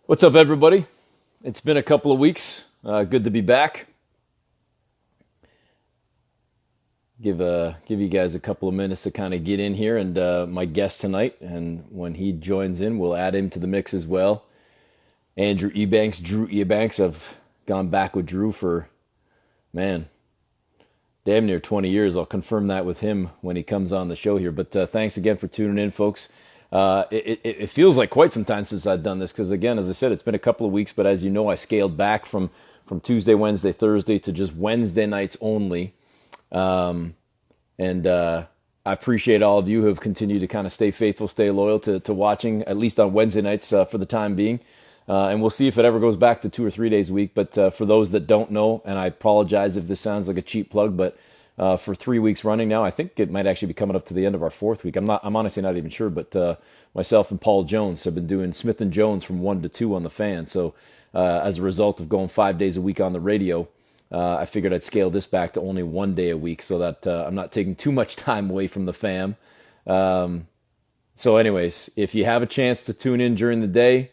What's up, everybody? It's been a couple of weeks. Good to be back. Give you guys a couple of minutes to kind of get in here, and my guest tonight. And when he joins in, we'll add him to the mix as well. Andrew Ebanks, Drew Ebanks. I've gone back with Drew for, man, damn near 20 years. I'll confirm that with him when he comes on the show here. But thanks again for tuning in, folks. It feels like quite some time since I've done this because, again, as I said, it's been a couple of weeks. But as you know, I scaled back from Tuesday, Wednesday, Thursday to just Wednesday nights only. And I appreciate all of you who have continued to kind of stay faithful, stay loyal to watching, at least on Wednesday nights for the time being. And we'll see if it ever goes back to 2 or 3 days a week. But for those that don't know, and I apologize if this sounds like a cheap plug, but for 3 weeks running now, I think it might actually be coming up to the end of our fourth week. I'm honestly not even sure, but myself and Paul Jones have been doing Smith and Jones from 1 to 2 on the Fan. So as a result of going 5 days a week on the radio, I figured I'd scale this back to only 1 day a week so that I'm not taking too much time away from the fam. So anyways, if you have a chance to tune in during the day,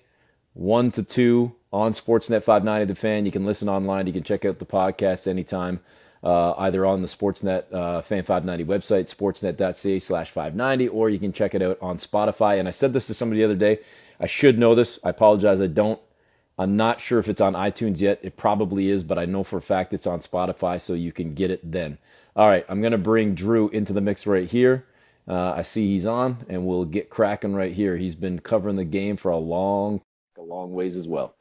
1 to 2 on Sportsnet 590 The Fan. You can listen online. You can check out the podcast anytime, either on the Sportsnet Fan 590 website, sportsnet.ca/590, or you can check it out on Spotify. And I said this to somebody the other day. I should know this. I apologize. I don't. I'm not sure if it's on iTunes yet. It probably is, but I know for a fact it's on Spotify, so you can get it then. All right, I'm going to bring Drew into the mix right here. I see he's on, and we'll get cracking right here. He's been covering the game for a long ways as well.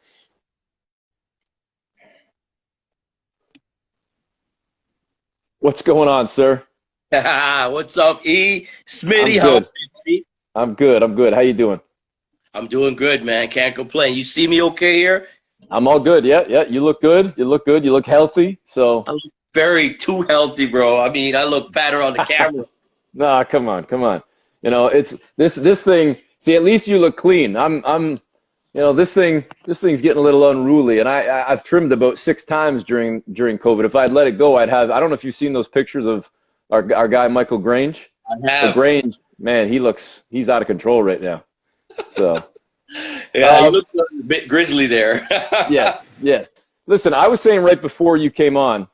What's going on, sir? What's up, E? I'm Smitty, how are good. you? E? I'm good. I'm good. How you doing? I'm doing good, man. Can't complain. You see me okay here? I'm all good. Yeah, yeah. You look good. You look good. You look healthy. So, I look very too healthy, bro. I mean, I look fatter on the camera. nah, come on, come on. It's this thing. See, at least you look clean. This thing's getting a little unruly, and I've trimmed about 6 times during COVID. If I'd let it go, I'd have. I don't know if you've seen those pictures of our guy Michael Grange. I So have. Grange, man, he's out of control right now. So. Yeah, you Um, look a bit grizzly there. Yes, yes. Listen, I was saying right before you came on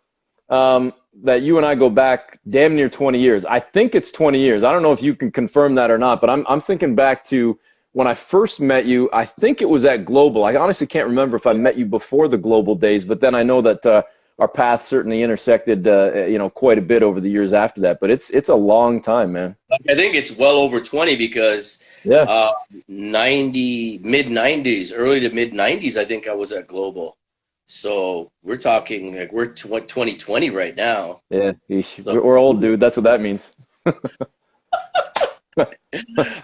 that you and I go back damn near 20 years. I think it's 20 years. I don't know if you can confirm that or not, but I'm thinking back to when I first met you. I think it was at Global. I honestly can't remember if I met you before the Global days, but then I know that our paths certainly intersected, quite a bit over the years after that. But it's a long time, man. I think it's well over 20 because Yeah. uh, 90, mid 90s, early to mid 90s, I think I was at Global. So we're talking like we're 2020 right now. Yeah, yeesh. So We're old, dude. That's what that means. I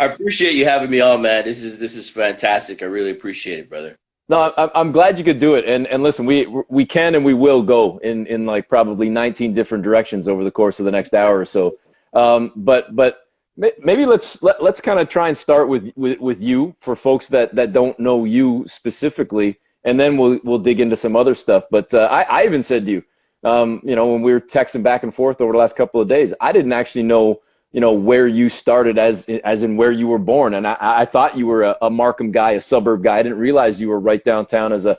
appreciate you having me on, man. This is fantastic. I really appreciate it, brother. No, I'm glad you could do it. And listen, we can and we will go in like probably 19 different directions over the course of the next hour or so. But maybe let's kind of try and start with you for folks that don't know you specifically, and then we'll dig into some other stuff. But I even said to you, when we were texting back and forth over the last couple of days, I didn't actually know where you started as in where you were born. And I thought you were a Markham guy, a suburb guy. I didn't realize you were right downtown as a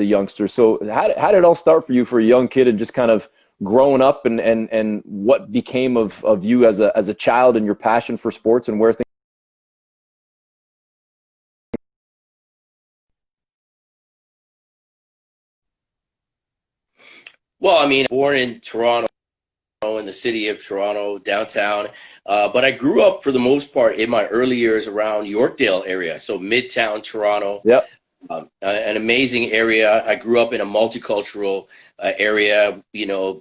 youngster. So how did it all start for you for a young kid and just kind of growing up and what became of you as a child and your passion for sports and where things. Well, I mean, born in Toronto, in the city of Toronto, downtown, but I grew up for the most part in my early years around Yorkdale area, so Midtown Toronto. Yep. An amazing area. I grew up in a multicultural area,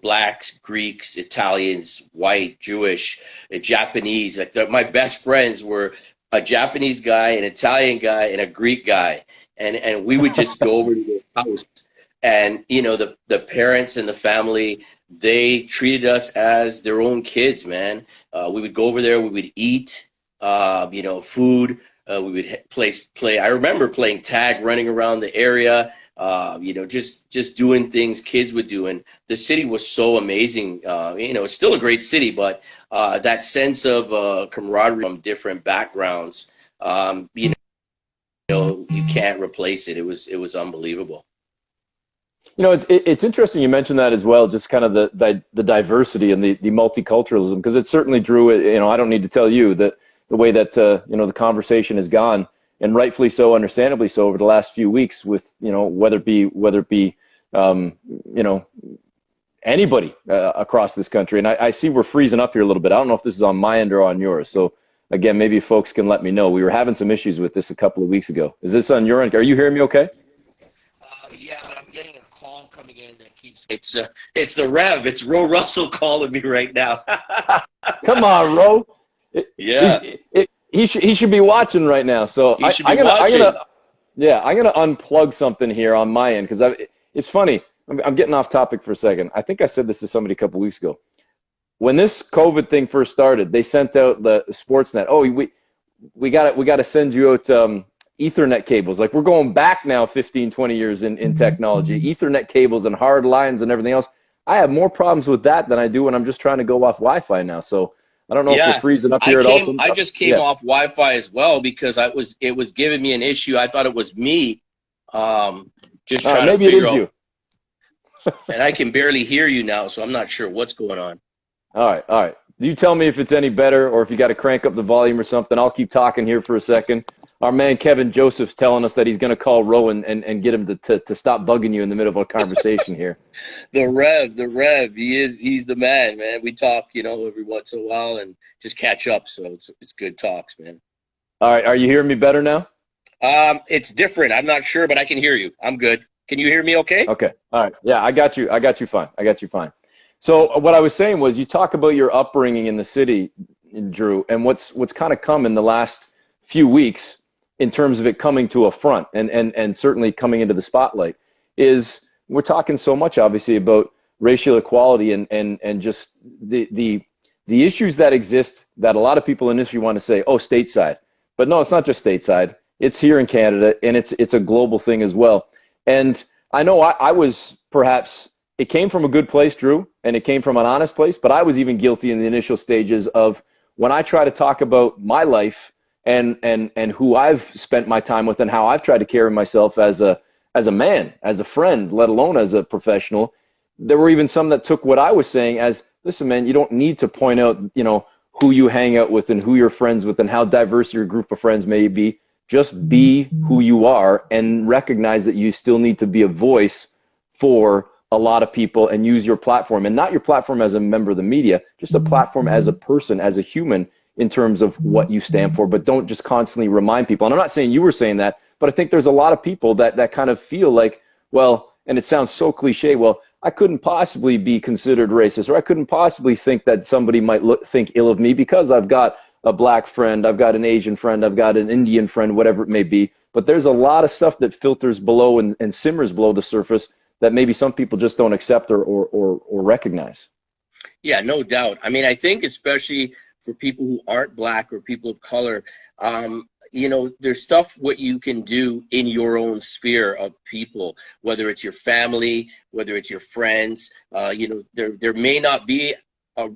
blacks, Greeks, Italians, white, Jewish, Japanese. My best friends were a Japanese guy, an Italian guy, and a Greek guy. And we would just go over to their house. And, the parents and the family, they treated us as their own kids, man. We would go over there, we would eat, food. We would play. I remember playing tag, running around the area, just doing things kids would do. And the city was so amazing. It's still a great city, but that sense of camaraderie from different backgrounds, You can't replace it. It was unbelievable. You know, it's interesting you mentioned that as well, just kind of the diversity and the multiculturalism, because it certainly drew it. You know, I don't need to tell you that the way that you know, the conversation has gone, and rightfully so, understandably so, over the last few weeks, with, you know, whether it be you know, anybody across this country. And I see we're freezing up here a little bit. I don't know if this is on my end or on yours. So again, maybe folks can let me know. We were having some issues with this a couple of weeks ago. Is this on your end? Are you hearing me okay? Yeah, but I'm getting a call coming in that keeps. It's the Rev. It's Ro Russell calling me right now. Come on, Ro. Yeah, He should be watching right now. So he should be watching. I'm gonna unplug something here on my end, because it's funny. I'm getting off topic for a second. I think I said this to somebody a couple weeks ago. When this COVID thing first started, they sent out the Sportsnet. Oh, we got to send you out Ethernet cables. Like, we're going back now 15, 20 years in technology. Ethernet cables and hard lines and everything else. I have more problems with that than I do when I'm just trying to go off Wi-Fi now. So I don't know if we're freezing up here at all. I just came off Wi-Fi as well, because it was giving me an issue. I thought it was me. Just trying to figure out. Maybe it is you. And I can barely hear you now, so I'm not sure what's going on. All right. You tell me if it's any better, or if you got to crank up the volume or something. I'll keep talking here for a second. Our man Kevin Joseph's telling us that he's going to call Rowan and get him to stop bugging you in the middle of a conversation here. The Rev, he's the man. We talk, you know, every once in a while and just catch up. So it's good talks, man. All right, are you hearing me better now? It's different. I'm not sure, but I can hear you. I'm good. Can you hear me okay? Okay. All right. Yeah, I got you fine. So what I was saying was, you talk about your upbringing in the city, Drew, and what's kind of come in the last few weeks in terms of it coming to a front and certainly coming into the spotlight, is we're talking so much, obviously, about racial equality and just the issues that exist, that a lot of people in industry want to say, oh, stateside. But no, it's not just stateside. It's here in Canada, and it's a global thing as well. And I know I was perhaps, it came from a good place, Drew, and it came from an honest place, but I was even guilty in the initial stages of, when I try to talk about my life and who I've spent my time with and how I've tried to carry myself as a man, as a friend, let alone as a professional. There were even some that took what I was saying as, listen, man, you don't need to point out, you know, who you hang out with and who you're friends with and how diverse your group of friends may be. Just be who you are and recognize that you still need to be a voice for a lot of people, and use your platform, and not your platform as a member of the media, just a platform as a person, as a human, in terms of what you stand for. But don't just constantly remind people. And I'm not saying you were saying that, but I think there's a lot of people that kind of feel like, well, and it sounds so cliche, well, I couldn't possibly be considered racist, or I couldn't possibly think that somebody might think ill of me because I've got a black friend, I've got an Asian friend, I've got an Indian friend, whatever it may be. But there's a lot of stuff that filters below and simmers below the surface that maybe some people just don't accept or recognize. Yeah, no doubt. I mean, I think especially for people who aren't black or people of color, you know, there's stuff what you can do in your own sphere of people, whether it's your family, whether it's your friends. You know, there may not be,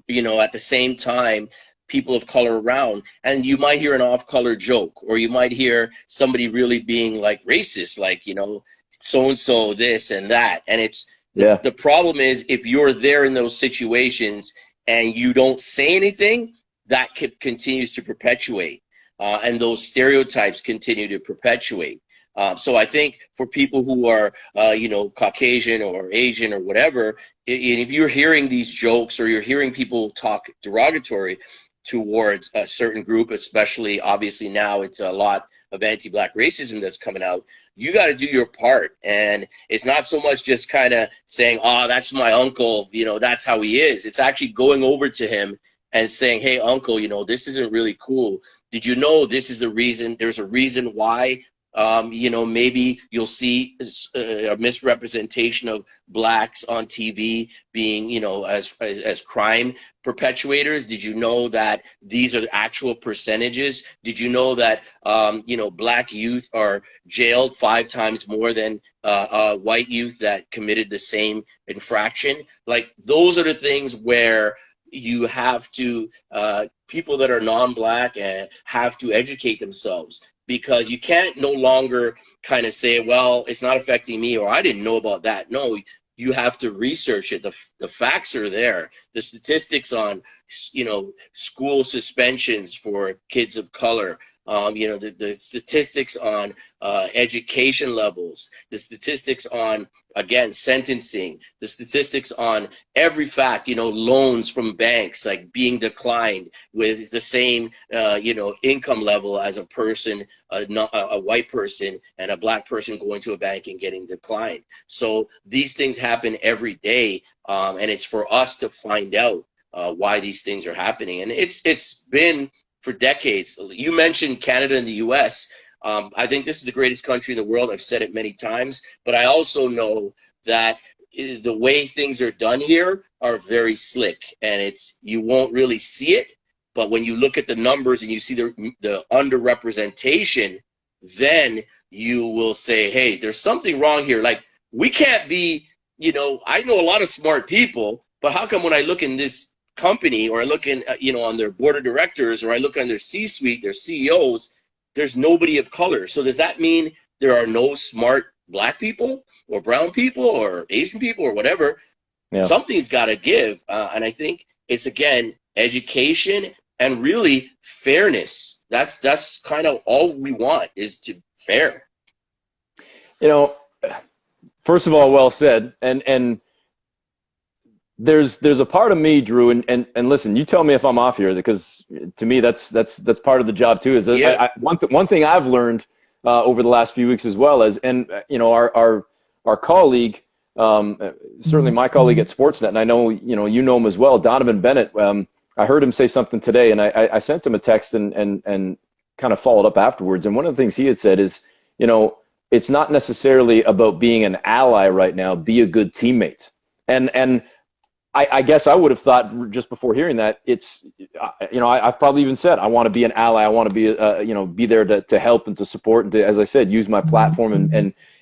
you know, at the same time, people of color around, and you might hear an off-color joke, or you might hear somebody really being like racist, like, you know, so-and-so this and that. And it's the problem is, if you're there in those situations and you don't say anything, that continues to perpetuate, and those stereotypes continue to perpetuate. So I think for people who are, you know, Caucasian or Asian or whatever, if you're hearing these jokes, or you're hearing people talk derogatory towards a certain group, especially obviously now it's a lot of anti-black racism that's coming out, you got to do your part. And it's not so much just kind of saying, oh, that's my uncle, you know, that's how he is. It's actually going over to him and saying, hey, uncle, you know, this isn't really cool. Did you know this is the reason? There's a reason why. You know, maybe you'll see a misrepresentation of blacks on TV being, you know, as crime perpetuators. Did you know that these are the actual percentages? Did you know that, you know, black youth are jailed 5 times more than white youth that committed the same infraction? Like, those are the things where you have to, people that are non-black have to educate themselves, because you can't no longer kind of say, well, it's not affecting me, or I didn't know about that. No, you have to research it. The facts are there. The statistics on, school suspensions for kids of color, the statistics on education levels, the statistics on, again, sentencing, the statistics on every fact, loans from banks like being declined with the same, income level as a person, a white person and a black person going to a bank and getting declined. So these things happen every day, and it's for us to find out why these things are happening. And it's been for decades. You mentioned Canada and the U.S. I think this is the greatest country in the world. I've said it many times, but I also know that the way things are done here are very slick, and you won't really see it. But when you look at the numbers and you see the underrepresentation, then you will say, hey, there's something wrong here. Like, we can't be, I know a lot of smart people, but how come when I look in this company, or I look in, on their board of directors, or I look on their C-suite, their CEOs, there's nobody of color? So does that mean there are no smart black people or brown people or Asian people or whatever? Yeah. Something's got to give. And I think it's, again, education and really fairness. That's kind of all we want, is to fair. First of all, well said. And there's a part of me, Drew, and listen, you tell me if I'm off here, because to me that's part of the job too. Is yeah. One thing I've learned over the last few weeks as well as, and our colleague, certainly my colleague at Sportsnet, and I know you know him as well, Donovan Bennett. I heard him say something today, and I sent him a text and kind of followed up afterwards. And one of the things he had said is, it's not necessarily about being an ally right now. Be a good teammate. And I guess I would have thought just before hearing that, it's, I've probably even said, I want to be an ally. I want to be, be there to help and to support and to, as I said, use my platform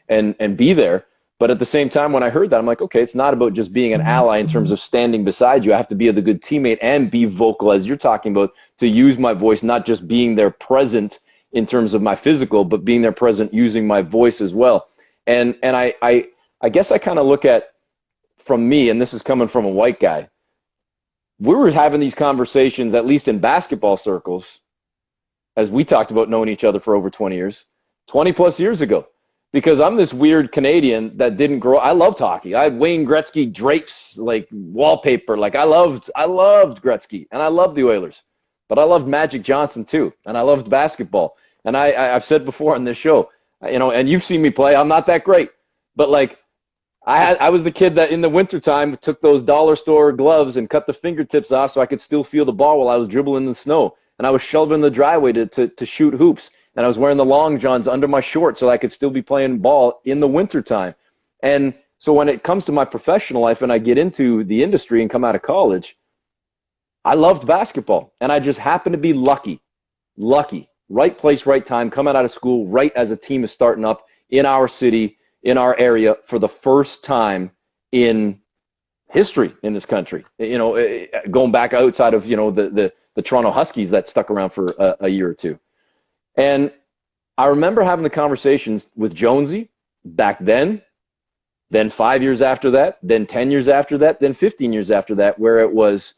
and be there. But at the same time, when I heard that, I'm like, okay, it's not about just being an ally in terms of standing beside you. I have to be the good teammate and be vocal, as you're talking about, to use my voice, not just being there present in terms of my physical, but being there present using my voice as well. And I guess I kind of look at, from me, and this is coming from a white guy, we were having these conversations, at least in basketball circles, as we talked about knowing each other for over 20 years, 20 plus years ago. Because I'm this weird Canadian that didn't grow. I loved hockey. I had Wayne Gretzky drapes, like wallpaper. Like I loved Gretzky, and I loved the Oilers, but I loved Magic Johnson too, and I loved basketball. And I've said before on this show, and you've seen me play. I'm not that great, but like I was the kid that in the wintertime took those dollar store gloves and cut the fingertips off so I could still feel the ball while I was dribbling in the snow, and I was shoveling the driveway to shoot hoops. And I was wearing the long johns under my shorts so I could still be playing ball in the wintertime. And so when it comes to my professional life and I get into the industry and come out of college, I loved basketball. And I just happened to be lucky, right place, right time, coming out of school, right as a team is starting up in our city, in our area for the first time in history in this country. Going back outside of, the Toronto Huskies that stuck around for a year or two. And I remember having the conversations with Jonesy back then 5 years after that, then 10 years after that, then 15 years after that, where it was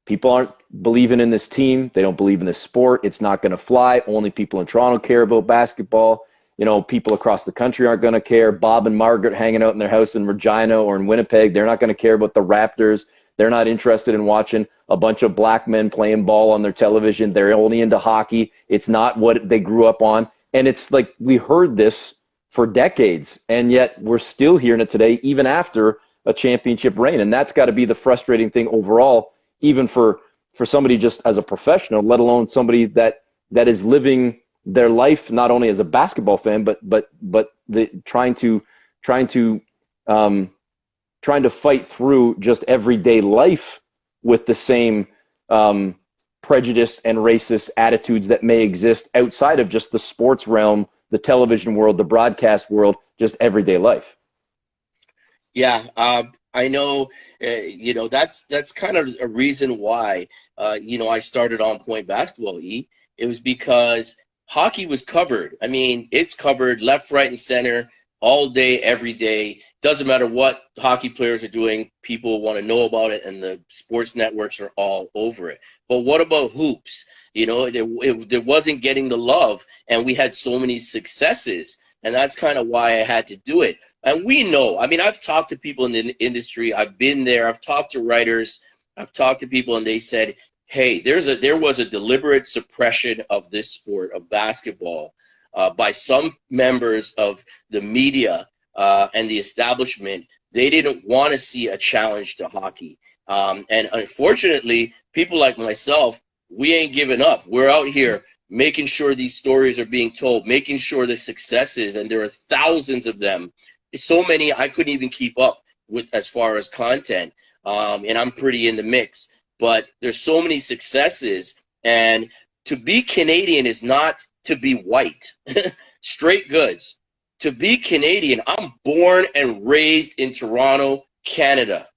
people aren't believing in this team. They don't believe in this sport. It's not going to fly. Only people in Toronto care about basketball. People across the country aren't going to care. Bob and Margaret hanging out in their house in Regina or in Winnipeg, they're not going to care about the Raptors. They're not interested in watching a bunch of black men playing ball on their television. They're only into hockey. It's not what they grew up on. And it's like we heard this for decades, and yet we're still hearing it today, even after a championship reign. And that's got to be the frustrating thing overall, even for somebody just as a professional, let alone somebody that is living their life not only as a basketball fan, but trying to fight through just everyday life with the same prejudice and racist attitudes that may exist outside of just the sports realm, the television world, the broadcast world, just everyday life. Yeah, I know, that's kind of a reason why, I started On Point Basketball, E. It was because hockey was covered. I mean, it's covered left, right, and center all day, every day. Doesn't matter what hockey players are doing, people want to know about it, and the sports networks are all over it. But what about hoops? There wasn't getting the love, and we had so many successes, and that's kind of why I had to do it. And we know, I mean, I've talked to people in the industry. I've been there. I've talked to writers. I've talked to people, and they said, hey, there was a deliberate suppression of this sport of basketball by some members of the media and the establishment. They didn't want to see a challenge to hockey. And unfortunately, people like myself, we ain't giving up. We're out here making sure these stories are being told, making sure the successes, and there are thousands of them. So many I couldn't even keep up with as far as content, and I'm pretty in the mix. But there's so many successes, and to be Canadian is not to be white. Straight goods. To be Canadian, I'm born and raised in Toronto, Canada.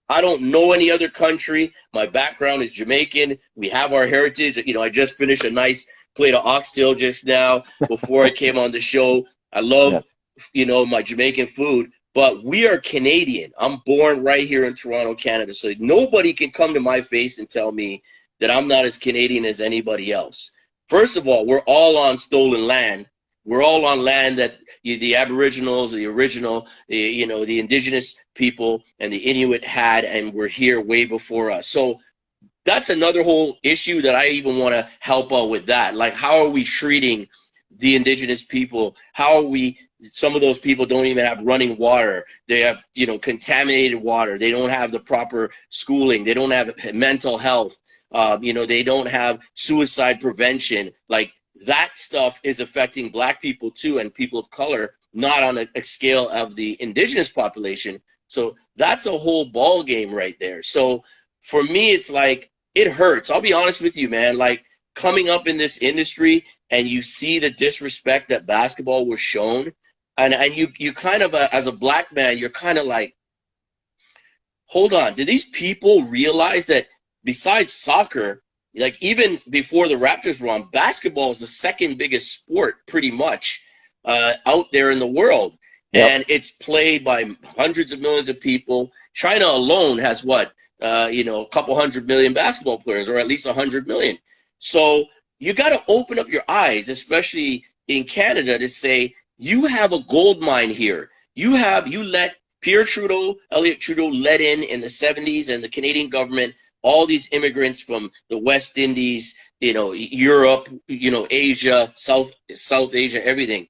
I don't know any other country. My background is Jamaican. We have our heritage. I just finished a nice plate of oxtail just now before I came on the show. I love, my Jamaican food, but we are Canadian. I'm born right here in Toronto, Canada. So nobody can come to my face and tell me that I'm not as Canadian as anybody else. First of all, we're all on stolen land. We're all on land that the Aboriginals, the original, the indigenous people and the Inuit had, and were here way before us. So that's another whole issue that I even want to help out with that. Like, how are we treating the indigenous people? How are we, some of those people don't even have running water. They have, contaminated water. They don't have the proper schooling. They don't have mental health. They don't have suicide prevention. Like, that stuff is affecting Black people too, and people of color, not on a scale of the indigenous population. So that's a whole ball game right there. So for me, it's like, it hurts. I'll be honest with you, man. Like, coming up in this industry and you see the disrespect that basketball was shown, and you kind of, as a Black man, you're kind of like, hold on, do these people realize that besides soccer, like, even before the Raptors were on, basketball is the second biggest sport pretty much out there in the world. Yep. And it's played by hundreds of millions of people. China alone has a couple 100 million basketball players, or at least 100 million. So you got to open up your eyes, especially in Canada, to say, you have a gold mine here. You let Elliott Trudeau let in the 70s, and the Canadian government, all these immigrants from the West Indies, Europe, Asia, South Asia, everything.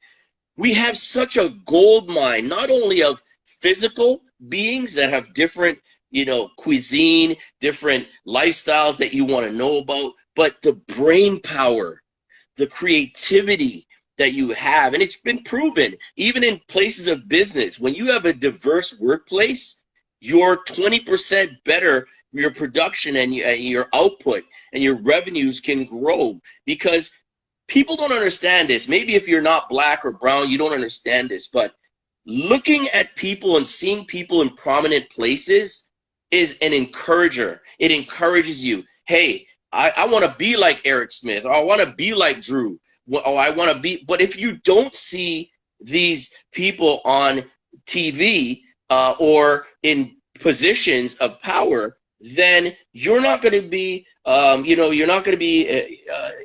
We have such a gold mine, not only of physical beings that have different, cuisine, different lifestyles that you want to know about, but the brain power, the creativity that you have. And it's been proven, even in places of business, when you have a diverse workplace, you're 20% better, your production and your output and your revenues can grow, because people don't understand this. Maybe if you're not Black or brown, you don't understand this, but looking at people and seeing people in prominent places is an encourager. It encourages you. Hey, I want to be like Eric Smith, or I want to be like Drew, or I want to be. But if you don't see these people on TV or in positions of power, then you're not going to be, you're not going to be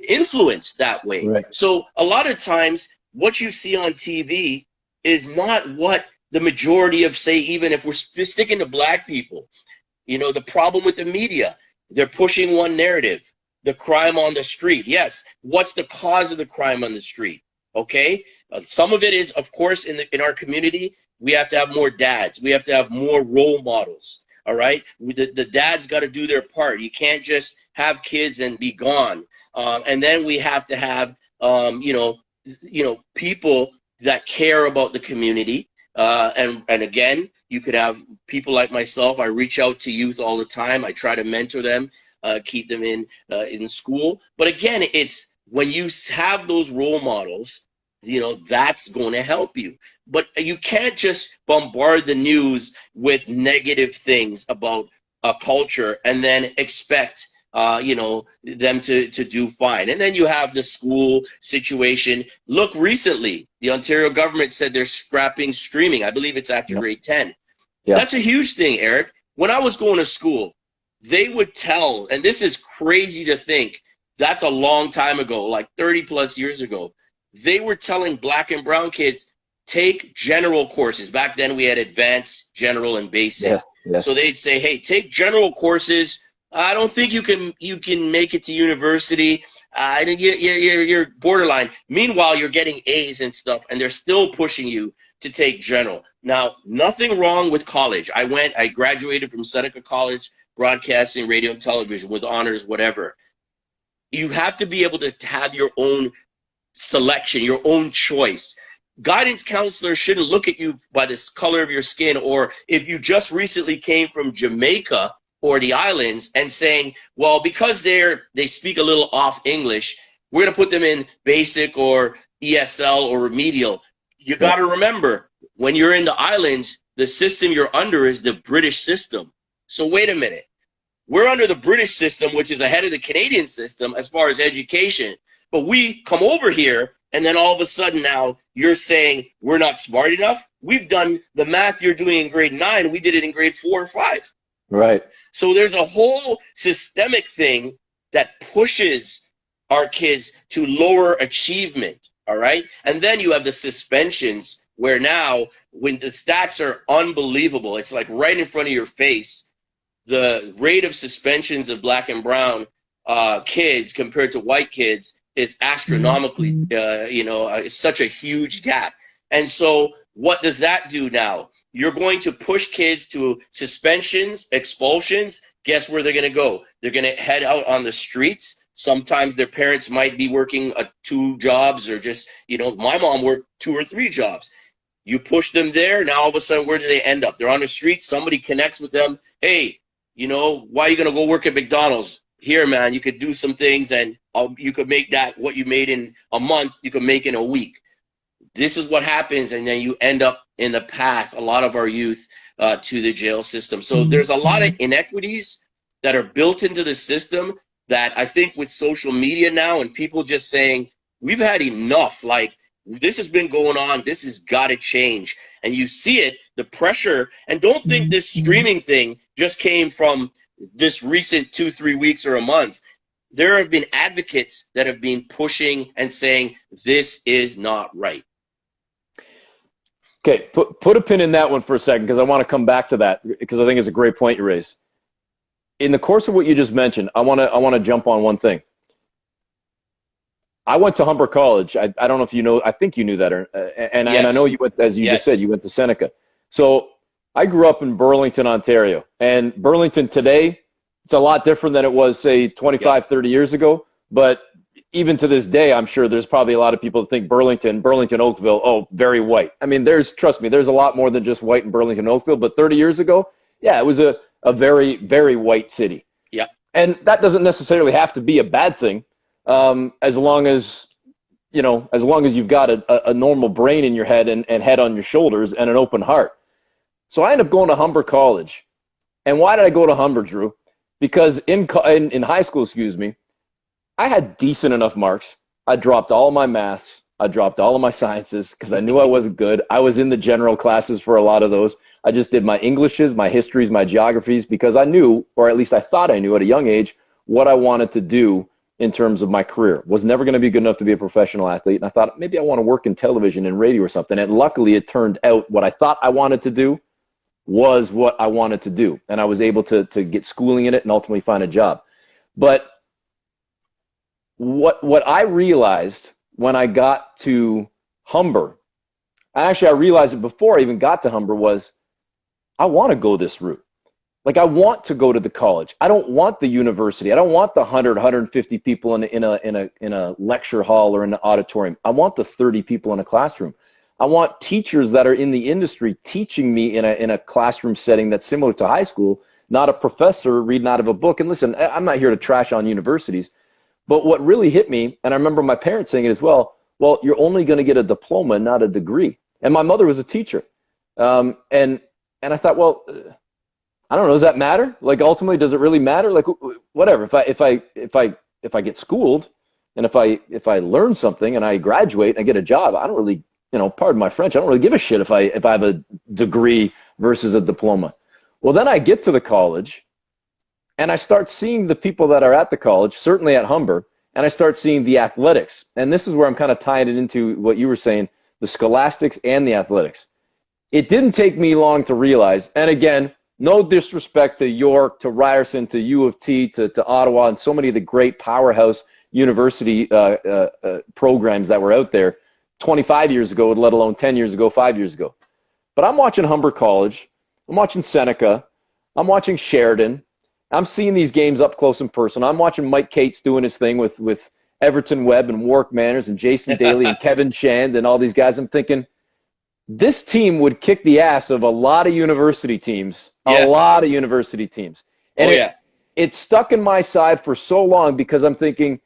influenced that way. Right. So a lot of times what you see on TV is not what the majority of, say, even if we're sticking to Black people, the problem with the media, they're pushing one narrative, the crime on the street. Yes. What's the cause of the crime on the street? Okay. Some of it is, of course, in our community, we have to have more dads. We have to have more role models. All right. The dads got to do their part. You can't just have kids and be gone. And then we have to have, people that care about the community. And again, you could have people like myself. I reach out to youth all the time. I try to mentor them, keep them in school. But again, it's when you have those role models, that's going to help you. But you can't just bombard the news with negative things about a culture and then expect them to do fine. And then you have the school situation. Look, recently the Ontario government said they're scrapping streaming. I believe it's after Yep. grade 10. Yeah. That's a huge thing, Eric. When I was going to school, they would tell, and this is crazy to think, that's a long time ago, like 30 plus years ago. They were telling black and brown kids, take general courses. Back then we had advanced, general, and basic. Yes. Yes. So they'd say, hey, take general courses. I don't think you can make it to university. You're borderline. Meanwhile, you're getting A's and stuff, and they're still pushing you to take general. Now, nothing wrong with college. I graduated from Seneca College, broadcasting, radio, and television with honors, whatever. You have to be able to have your own selection, your own choice. Guidance counselors shouldn't look at you by the color of your skin, or if you just recently came from Jamaica or the islands and saying, well, because they speak a little off English, we're going to put them in basic or ESL or remedial. You got to remember, when you're in the islands, the system you're under is the British system. So wait a minute. We're under the British system, which is ahead of the Canadian system as far as education. But we come over here, and then all of a sudden now you're saying we're not smart enough. We've done the math you're doing in grade 9. We did it in grade 4 or 5. Right. So there's a whole systemic thing that pushes our kids to lower achievement. All right. And then you have the suspensions, where now when the stats are unbelievable, it's like right in front of your face. The rate of suspensions of black and brown kids compared to white kids is astronomically, it's such a huge gap. And so what does that do now? You're going to push kids to suspensions, expulsions. Guess where they're going to go? They're going to head out on the streets. Sometimes their parents might be working 2 jobs, or just, my mom worked 2 or 3 jobs. You push them there. Now all of a sudden, where do they end up? They're on the streets. Somebody connects with them. Hey, why are you going to go work at McDonald's? Here, man, you could do some things, and you could make that what you made in a month, you could make in a week. This is what happens, and then you end up in the path, a lot of our youth, to the jail system. So there's a lot of inequities that are built into the system that I think with social media now and people just saying, we've had enough, like this has been going on, this has got to change. And you see it, the pressure, and don't think this streaming thing just came from this recent 2-3 weeks or a month. There have been advocates that have been pushing and saying this is not right. Okay, put a pin in that one for a second, because I want to come back to that, because I think it's a great point you raised. In the course of what you just mentioned, I want to jump on one thing. I went to Humber College. I don't know if you know. I think you knew that, and I know you went, as you just said, you went to Seneca. So I grew up in Burlington, Ontario, and Burlington today, it's a lot different than it was, say, 25, 30 years ago. But even to this day, I'm sure there's probably a lot of people that think Burlington, Oakville, oh, very white. I mean, trust me, there's a lot more than just white in Burlington, Oakville. But 30 years ago, yeah, it was a very, very white city. Yeah. And that doesn't necessarily have to be a bad thing, as long as you've got a normal brain in your head and head on your shoulders and an open heart. So I ended up going to Humber College. And why did I go to Humber, Drew? Because in high school, I had decent enough marks. I dropped all of my maths. I dropped all of my sciences because I knew I wasn't good. I was in the general classes for a lot of those. I just did my Englishes, my histories, my geographies, because I knew, or at least I thought I knew at a young age, what I wanted to do in terms of my career. Was never going to be good enough to be a professional athlete. And I thought, maybe I want to work in television and radio or something. And luckily, it turned out what I thought I wanted to do was what I wanted to do. And I was able to get schooling in it and ultimately find a job. But what I realized when I got to Humber, I realized it before I even got to Humber, was I want to go this route. Like, I want to go to the college. I don't want the university. I don't want the 100, 150 people in a lecture hall or in an auditorium. I want the 30 people in a classroom. I want teachers that are in the industry teaching me in a classroom setting that's similar to high school, not a professor reading out of a book. And listen, I'm not here to trash on universities, but what really hit me, and I remember my parents saying it as well, well, you're only going to get a diploma, not a degree. And my mother was a teacher. And I thought, well, I don't know, does that matter? Like, ultimately, does it really matter? Like, whatever. If I get schooled, and if I learn something and I graduate and I get a job, I don't really, pardon my French, I don't really give a shit if I have a degree versus a diploma. Well, then I get to the college and I start seeing the people that are at the college, certainly at Humber, and I start seeing the athletics. And this is where I'm kind of tying it into what you were saying, the scholastics and the athletics. It didn't take me long to realize, and again, no disrespect to York, to Ryerson, to U of T, to Ottawa, and so many of the great powerhouse university programs that were out there 25 years ago, let alone 10 years ago, 5 years ago. But I'm watching Humber College, I'm watching Seneca, I'm watching Sheridan, I'm seeing these games up close and personal. I'm watching Mike Cates doing his thing with Everton Webb and Warwick Manners and Jason Daly and Kevin Shand and all these guys. I'm thinking, this team would kick the ass of a lot of university teams, a lot of university teams. And it stuck in my side for so long because I'm thinking,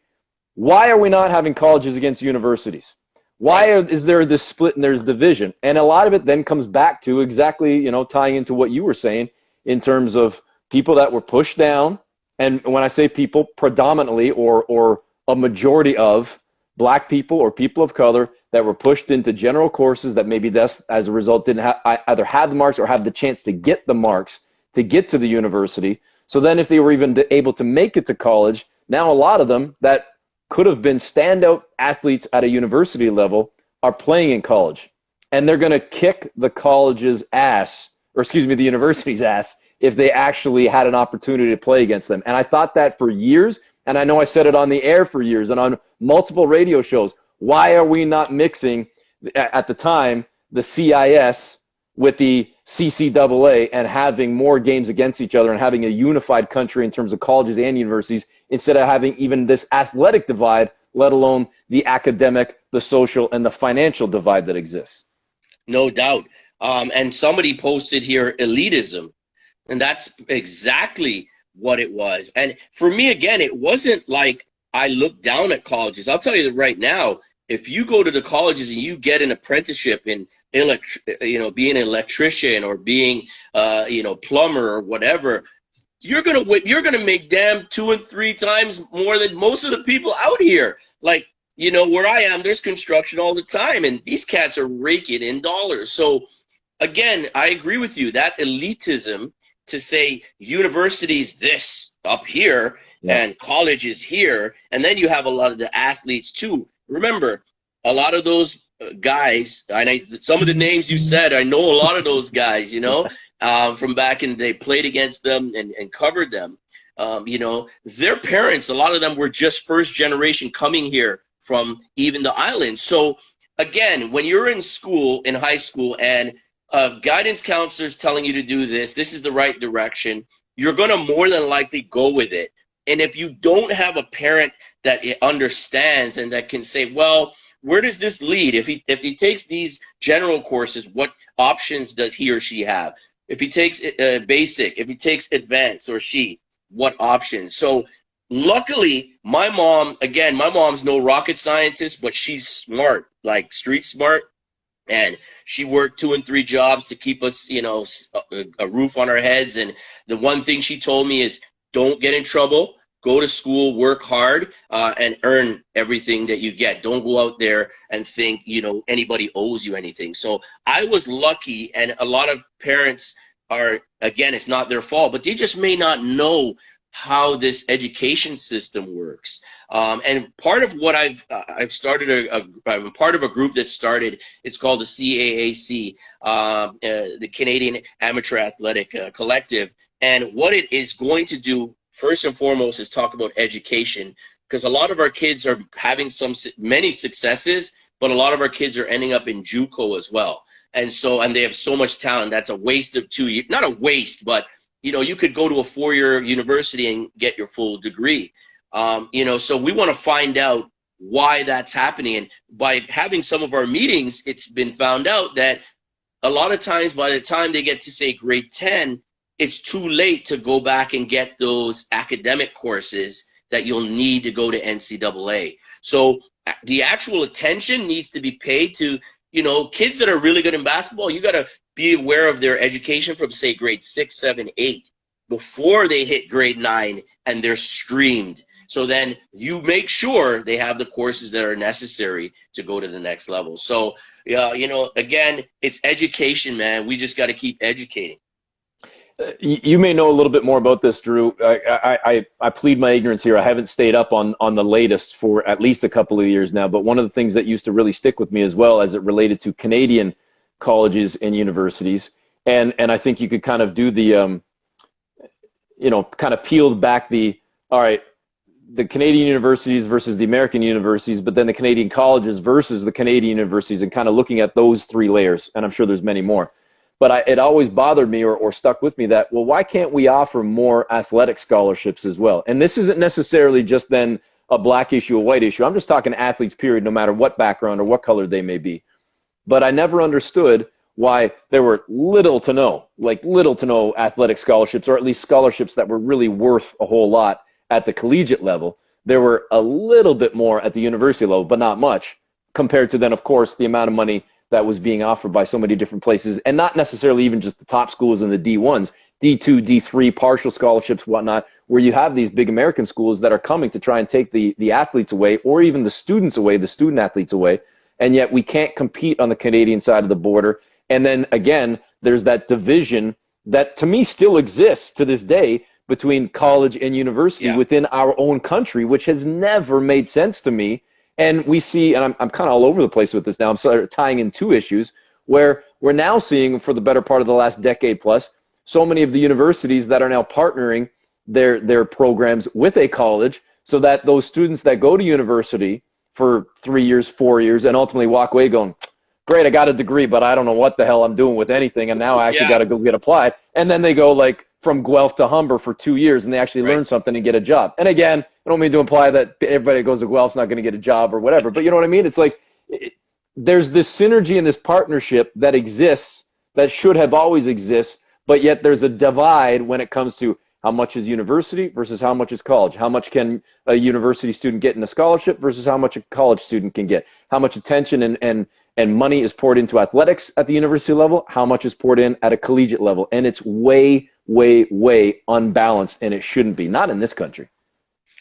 why are we not having colleges against universities? Why is there this split and there's division? And a lot of it then comes back to exactly, tying into what you were saying in terms of people that were pushed down. And when I say people, predominantly or a majority of black people or people of color that were pushed into general courses that maybe as a result didn't either have the marks or have the chance to get the marks to get to the university. So then if they were even able to make it to college, now a lot of them that could have been standout athletes at a university level are playing in college. And they're going to kick the college's ass, or excuse me, the university's ass, if they actually had an opportunity to play against them. And I thought that for years, and I know I said it on the air for years and on multiple radio shows. Why are we not mixing, at the time, the CIS with the CCAA and having more games against each other and having a unified country in terms of colleges and universities instead of having even this athletic divide, let alone the academic, the social, and the financial divide that exists? No doubt. And somebody posted here elitism, and that's exactly what it was. And for me, again, it wasn't like I looked down at colleges. I'll tell you that right now, if you go to the colleges and you get an apprenticeship in being an electrician or being plumber or whatever, you're gonna make damn 2 and 3 times more than most of the people out here. Like, where I am, there's construction all the time, and these cats are raking in dollars. So again, I agree with you, that elitism to say universities this up here and college is here, and then you have a lot of the athletes too. Remember, a lot of those guys, some of the names you said, I know a lot of those guys, from back in the day, played against them and covered them. Their parents, a lot of them were just first generation coming here from even the island. So again, when you're in school, in high school, and guidance counselors telling you to do this is the right direction, you're going to more than likely go with it. And if you don't have a parent that understands and that can say, well, where does this lead? If he takes these general courses, what options does he or she have? If he takes basic, if he takes advanced, or she, what options? So luckily, my mom's no rocket scientist, but she's smart, like street smart. And she worked 2 and 3 jobs to keep us, a roof on our heads. And the one thing she told me is, don't get in trouble. Go to school, work hard, and earn everything that you get. Don't go out there and think, anybody owes you anything. So I was lucky, and a lot of parents are, again, it's not their fault, but they just may not know how this education system works. And part of what I've started I'm part of a group that started, it's called the CAAC, the Canadian Amateur Athletic Collective. And what it is going to do, first and foremost, is talk about education, because a lot of our kids are having many successes, but a lot of our kids are ending up in JUCO as well. And they have so much talent. That's a waste of 2 years, not a waste, but you could go to a 4-year university and get your full degree. So we want to find out why that's happening. And by having some of our meetings, it's been found out that a lot of times by the time they get to, say, grade 10, it's too late to go back and get those academic courses that you'll need to go to NCAA. So the actual attention needs to be paid to, kids that are really good in basketball. You got to be aware of their education from, say, grade 6, 7, 8 before they hit grade 9 and they're streamed. So then you make sure they have the courses that are necessary to go to the next level. So, again, it's education, man. We just got to keep educating. You may know a little bit more about this, Drew. I plead my ignorance here. I haven't stayed up on the latest for at least a couple of years now. But one of the things that used to really stick with me as well, as it related to Canadian colleges and universities, and I think you could kind of do the, kind of peeled back all right, the Canadian universities versus the American universities, but then the Canadian colleges versus the Canadian universities, and kind of looking at those three layers. And I'm sure there's many more. But it always bothered me or stuck with me that, well, why can't we offer more athletic scholarships as well? And this isn't necessarily just then a black issue, a white issue. I'm just talking athletes, period, no matter what background or what color they may be. But I never understood why there were little to no athletic scholarships, or at least scholarships that were really worth a whole lot at the collegiate level. There were a little bit more at the university level, but not much, compared to then, of course, the amount of money that was being offered by so many different places, and not necessarily even just the top schools and the D1s, D2, D3, partial scholarships, whatnot, where you have these big American schools that are coming to try and take the athletes away, or even the students away, the student athletes away, and yet we can't compete on the Canadian side of the border. And then again, there's that division that to me still exists to this day between college and university within our own country, which has never made sense to me. And we see, and I'm kind of all over the place with this now, I'm sort of tying in two issues, where we're now seeing for the better part of the last decade plus, so many of the universities that are now partnering their programs with a college, so that those students that go to university for 3 years, 4 years, and ultimately walk away going, great, I got a degree, but I don't know what the hell I'm doing with anything, and now I actually got to go get applied. And then they go like from Guelph to Humber for 2 years, and they actually learn something and get a job. And again, I don't mean to imply that everybody that goes to Guelph's not going to get a job or whatever, but you know what I mean? It's like there's this synergy and this partnership that exists, that should have always exists, but yet there's a divide when it comes to how much is university versus how much is college. How much can a university student get in a scholarship versus how much a college student can get? How much attention and money is poured into athletics at the university level? How much is poured in at a collegiate level? And it's way, way, way unbalanced, and it shouldn't be. Not in this country.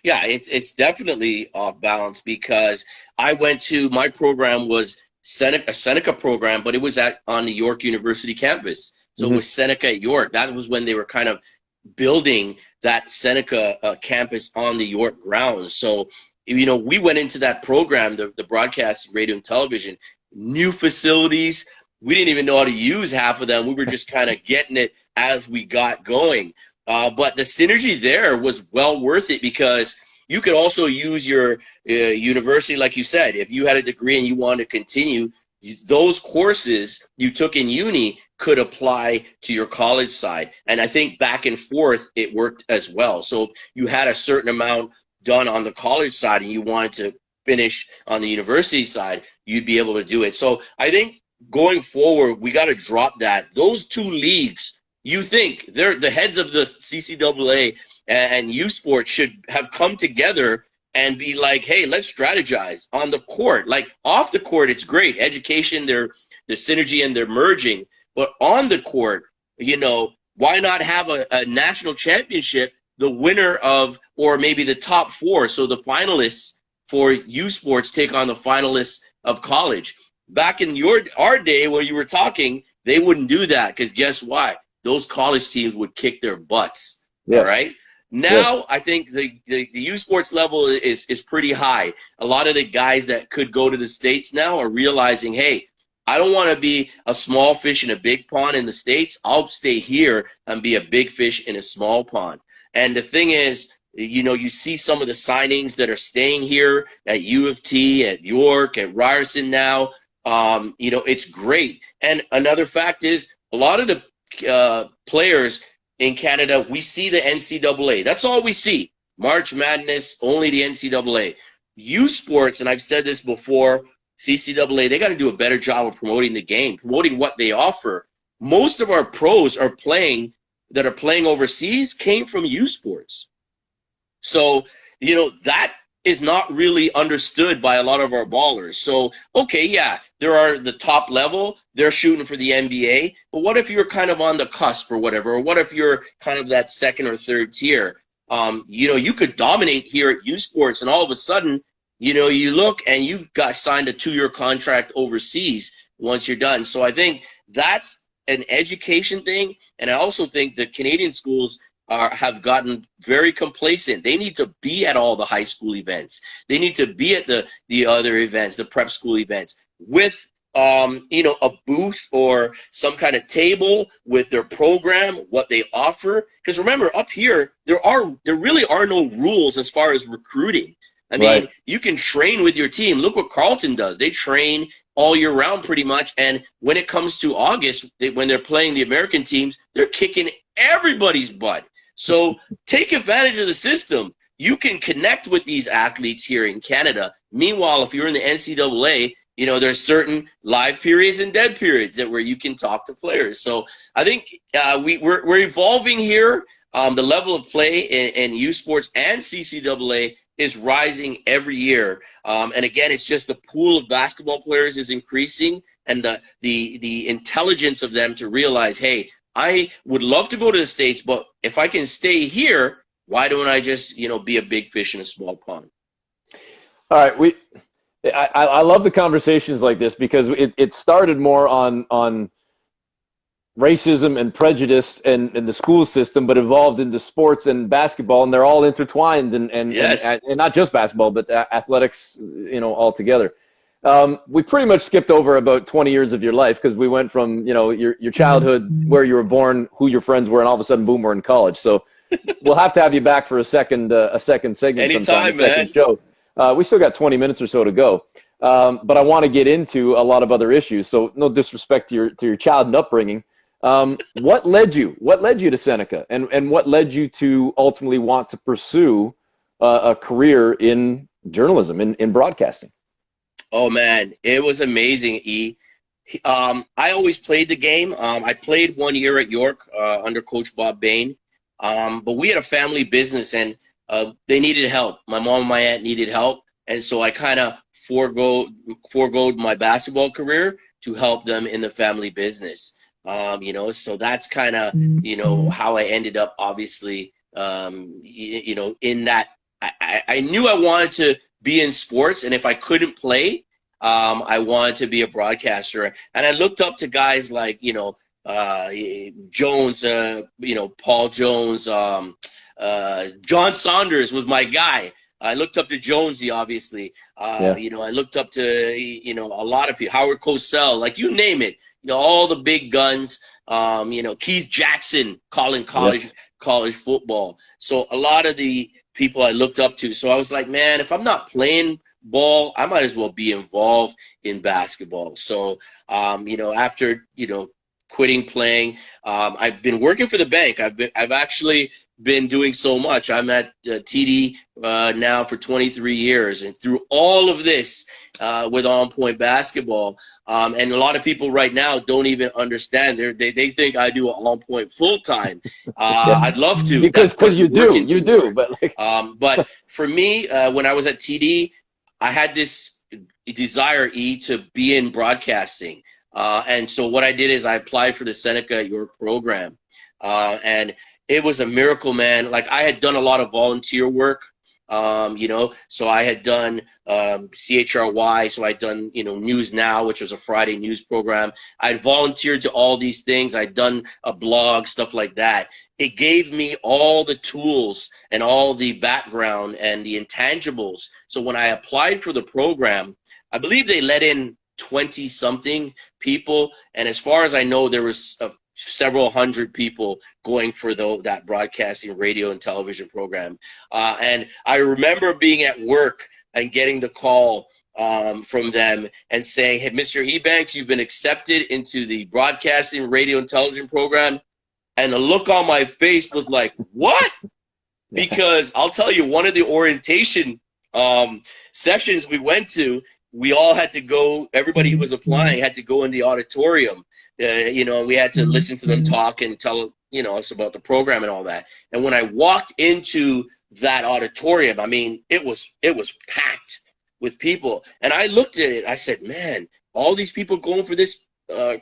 Yeah, it's definitely off balance, because my program was a Seneca program, but it was on the York University campus. So it was Seneca at York. That was when they were kind of building that Seneca campus on the York grounds. So, we went into that program, the broadcasting, radio and television, new facilities. We didn't even know how to use half of them. We were just kind of getting it as we got going. But the synergy there was well worth it, because you could also use your university, like you said. If you had a degree and you wanted to continue, those courses you took in uni could apply to your college side. And I think back and forth, it worked as well. So you had a certain amount done on the college side and you wanted to finish on the university side, you'd be able to do it. So I think going forward, we got to drop that. Those two leagues, you think they're the heads of the CCAA and U Sports should have come together and be like, hey, let's strategize on the court. Like off the court, it's great. Education, the synergy, and they're merging. But on the court, why not have a national championship, the winner of, or maybe the top four, so the finalists for U Sports take on the finalists of college. Back in our day when you were talking, they wouldn't do that, because guess what? Those college teams would kick their butts. Yes. All right. Now, I think the U Sports level is pretty high. A lot of the guys that could go to the States now are realizing, hey, I don't want to be a small fish in a big pond in the States. I'll stay here and be a big fish in a small pond. And the thing is, you see some of the signings that are staying here at U of T, at York, at Ryerson now. It's great. And another fact is, a lot of the players in Canada, we see the NCAA. That's all we see. March Madness, only the NCAA. U Sports, and I've said this before, CCAA, they got to do a better job of promoting the game, promoting what they offer. Most of our pros that are playing overseas came from U Sports. So, that is not really understood by a lot of our ballers. So, okay, yeah, there are the top level, they're shooting for the NBA, but what if you're kind of on the cusp or whatever, or what if you're kind of that second or third tier? You could dominate here at U Sports, and all of a sudden, you look and you got signed a 2-year contract overseas once you're done. So I think that's an education thing, and I also think the Canadian schools have gotten very complacent. They need to be at all the high school events. They need to be at the other events, the prep school events, with a booth or some kind of table with their program, what they offer. Because remember, up here, there really are no rules as far as recruiting. I mean, you can train with your team. Look what Carleton does. They train all year round pretty much. And when it comes to August, when they're playing the American teams, they're kicking everybody's butt. So take advantage of the system. You can connect with these athletes here in Canada. Meanwhile, if you're in the NCAA, there's certain live periods and dead periods where you can talk to players. So I think we're evolving here. The level of play in U Sports and CCAA is rising every year. And again, it's just the pool of basketball players is increasing, and the intelligence of them to realize, hey, I would love to go to the States, but if I can stay here, why don't I just, be a big fish in a small pond? All right. I love the conversations like this because it started more on racism and prejudice and the school system, but evolved into sports and basketball, and they're all intertwined and Yes. and not just basketball, but athletics, all together. We pretty much skipped over about 20 years of your life because we went from, your childhood, where you were born, who your friends were, and all of a sudden, boom, we're in college. So we'll have to have you back for a second segment Anytime, sometime, man. second show. We still got 20 minutes or so to go. But I want to get into a lot of other issues. So no disrespect to your childhood upbringing. What led you to Seneca, and what led you to ultimately want to pursue a career in journalism, in broadcasting? Oh, man, it was amazing, E. I always played the game. I played 1 year at York under Coach Bob Bain. But we had a family business, and they needed help. My mom and my aunt needed help. And so I kind of foregoed my basketball career to help them in the family business. So that's kind of, how I ended up, obviously, in that. I knew I wanted to be in sports, and if I couldn't play, I wanted to be a broadcaster. And I looked up to guys like, Jones, Paul Jones, John Saunders was my guy. I looked up to Jonesy, obviously. I looked up to, a lot of people, Howard Cosell, like you name it, all the big guns, Keith Jackson calling college football. So a lot of the people I looked up to. So I was like, man, if I'm not playing ball, I might as well be involved in basketball. So, after, quitting playing, I've been working for the bank. I've actually been doing so much. I'm at TD now for 23 years, and through all of this with On Point Basketball, and a lot of people right now don't even understand. They think I do On Point full time. I'd love to, because you do, but for me, when I was at TD, I had this desire, to be in broadcasting. And so what I did is I applied for the Seneca at York program. And it was a miracle, man. Like, I had done a lot of volunteer work, so I had done CHRY, so I'd done, News Now, which was a Friday news program. I'd volunteered to all these things. I'd done a blog, stuff like that. It gave me all the tools and all the background and the intangibles. So when I applied for the program, I believe they let in 20-something people. And as far as I know, there was several hundred people going for that broadcasting radio and television program. And I remember being at work and getting the call from them and saying, hey, Mr. Ebanks, you've been accepted into the broadcasting radio and television program. And the look on my face was like, what? Because I'll tell you, one of the orientation sessions we went to, we all had to go, everybody who was applying had to go in the auditorium, and we had to listen to them talk and tell, us about the program and all that. And when I walked into that auditorium. I mean, it was packed with people. And I looked at it, I said, man, all these people going for this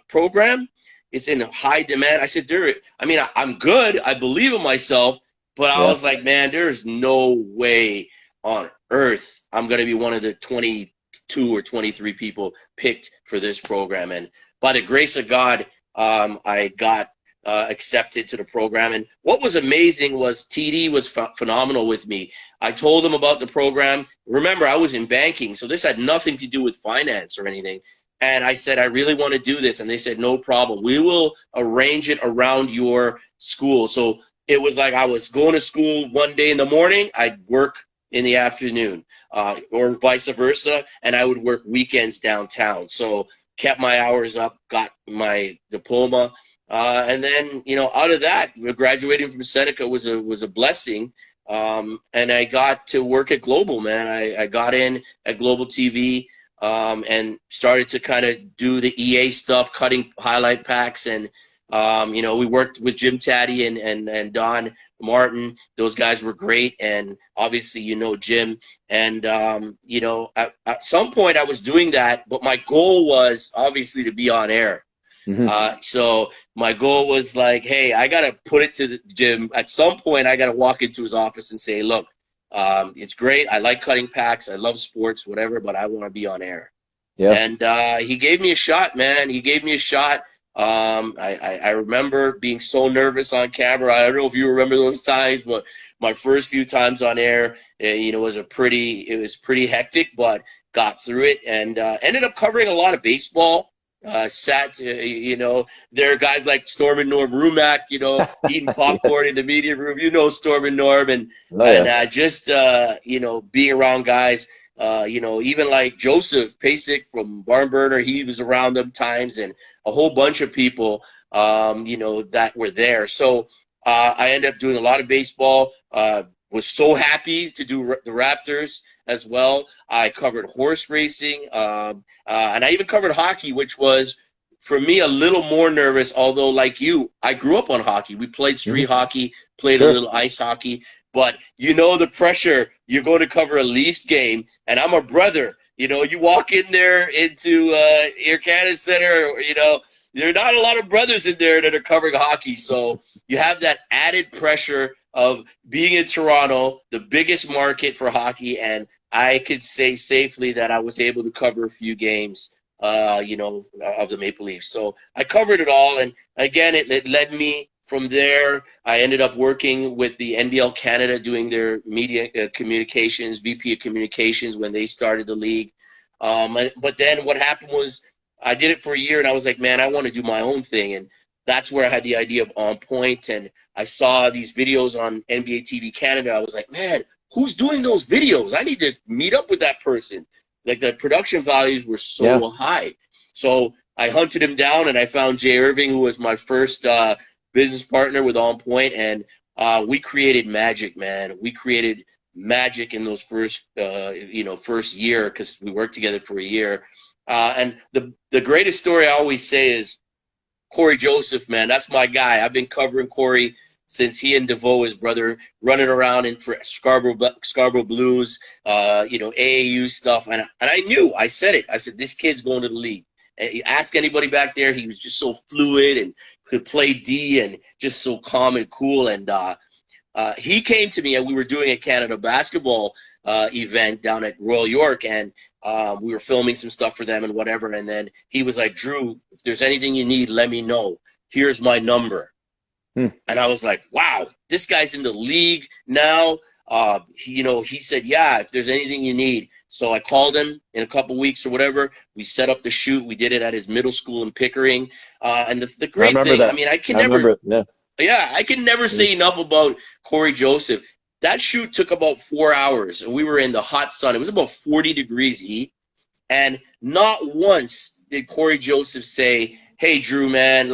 program, it's in high demand. I said, I'm good. I believe in myself, but I Yeah. was like, man, there's no way on earth I'm going to be one of the 22 or 23 people picked for this program. And by the grace of God, I got accepted to the program. And what was amazing was TD was phenomenal with me. I told him about the program. Remember, I was in banking, so this had nothing to do with finance or anything. And I said, I really want to do this. And they said, no problem. We will arrange it around your school. So it was like I was going to school one day in the morning, I'd work in the afternoon, or vice versa, and I would work weekends downtown. So kept my hours up, got my diploma, and then, out of that, graduating from Seneca was a blessing. And I got to work at Global, man. I got in at Global TV, and started to kind of do the EA stuff, cutting highlight packs. And, we worked with Jim Taddy and Don Martin. Those guys were great. And obviously, Jim. And, at some point I was doing that, but my goal was obviously to be on air. So my goal was like, hey, I got to put it to the Jim. At some point, I got to walk into his office and say, look, it's great. I like cutting packs. I love sports, whatever, but I want to be on air. Yeah. And he gave me a shot, man. He gave me a shot. I remember being so nervous on camera. I don't know if you remember those times, but my first few times on air, it was pretty hectic, but got through it and ended up covering a lot of baseball. There are guys like Storm and Norm Rumack, eating popcorn in the media room, Storm and Norm, and just being around guys, even like Joseph Pasek from Barn Burner, he was around them times, and a whole bunch of people, that were there. So I ended up doing a lot of baseball. Was so happy to do the Raptors as well. I covered horse racing, and I even covered hockey, which was, for me, a little more nervous, although, like you, I grew up on hockey. We played street hockey, played a little ice hockey, but the pressure. You're going to cover a Leafs game, and I'm a brother. You walk in there into Air Canada Center, there are not a lot of brothers in there that are covering hockey, so you have that added pressure of being in Toronto, the biggest market for hockey, and I could say safely that I was able to cover a few games, of the Maple Leafs. So I covered it all, and again, it led me from there. I ended up working with the NBL Canada, doing their media communications, VP of communications when they started the league. But then what happened was I did it for a year, and I was like, man, I want to do my own thing, and that's where I had the idea of On Point, and I saw these videos on NBA TV Canada. I was like, man, who's doing those videos? I need to meet up with that person. Like, the production values were so high. So I hunted him down, and I found Jay Irving, who was my first business partner with On Point, and we created magic, man. We created magic in those first year, because we worked together for a year. And the greatest story I always say is Corey Joseph, man. That's my guy. I've been covering Corey since he and DeVoe, his brother, running around in Scarborough Blues, AAU stuff. And I said it. I said, this kid's going to the league. And you ask anybody back there, he was just so fluid and could play D and just so calm and cool. And he came to me, and we were doing a Canada basketball event down at Royal York, and we were filming some stuff for them and whatever. And then he was like, Drew, if there's anything you need, let me know. Here's my number. And I was like, wow, this guy's in the league now. He said, yeah, if there's anything you need. So I called him in a couple weeks or whatever. We set up the shoot. We did it at his middle school in Pickering. And the great thing, that. I mean, I can never say enough about Corey Joseph. That shoot took about 4 hours, and we were in the hot sun. It was about 40 degrees heat. And not once did Corey Joseph say, hey, Drew, man,